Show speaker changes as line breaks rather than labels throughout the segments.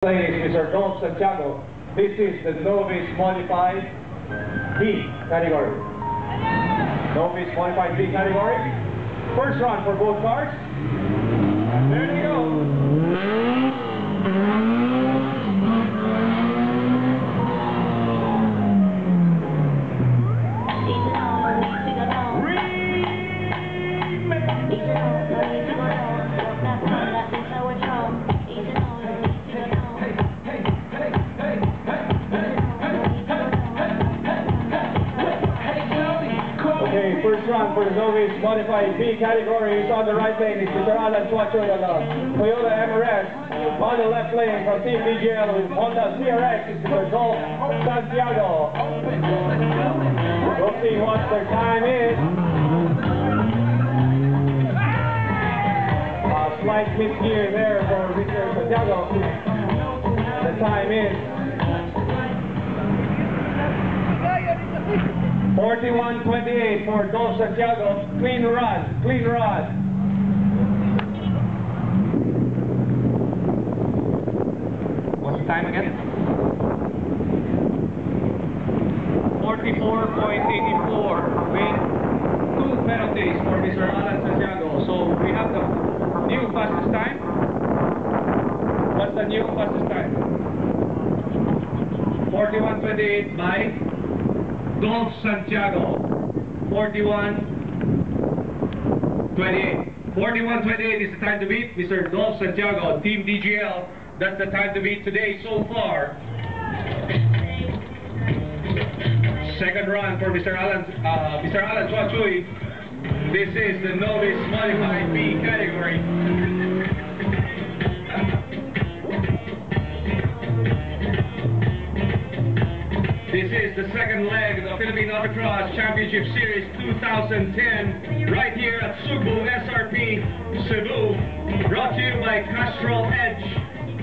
Plays Mr. Don Santiago. This is the novice modified B category. Novice modified B category. First run for both cars. There they go. Okay, first run for the novice modified B category is on the right lane. It's Mr. Alan Chuachoy on the Toyota MRS. On the left lane from Team DGL with Honda CRX is Mr. Dolph Santiago. We'll see what their time is. Slight misgear there for Mr. Santiago. The time is 41:28 for Dolph Santiago. Clean run, clean run. What's the time again? 44.84 with 2 penalties for Mr. Alan Santiago. So we have the new fastest time. What's the new fastest time? 41:28 by Dolph Santiago. 41:28. 41:28 is the time to beat. Mr. Dolph Santiago, Team DGL. That's the time to beat today so far. Second run for Mr. Alan Chuachoy. This is the novice modified B category. This is the second leg of the Philippine Autocross Championship Series 2010, right here at Subu SRP, Cebu. Brought to you by Castrol Edge,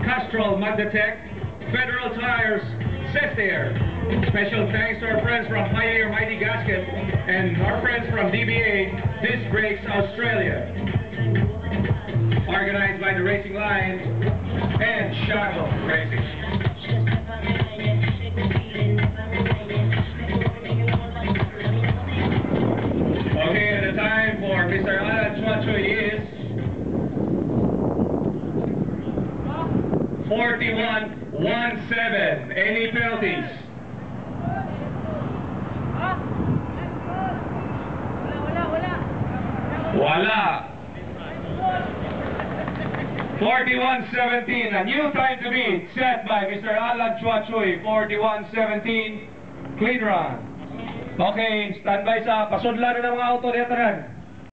Castrol Magdatech, Federal Tires, Cestair. Special thanks to our friends from Pioneer Mighty Gasket and our friends from DBA Disc Brakes Australia. Organized by the Racing Line and Shadow Racing. Okay, and the time for Mr. Alan Chuachoy is 41:17. Any penalties? Wala. 41:17. A new time to beat set by Mr. Alan Chuachoy. 41:17. Clean run. Okay, standby sa pasudlan na ng mga auto dito rin.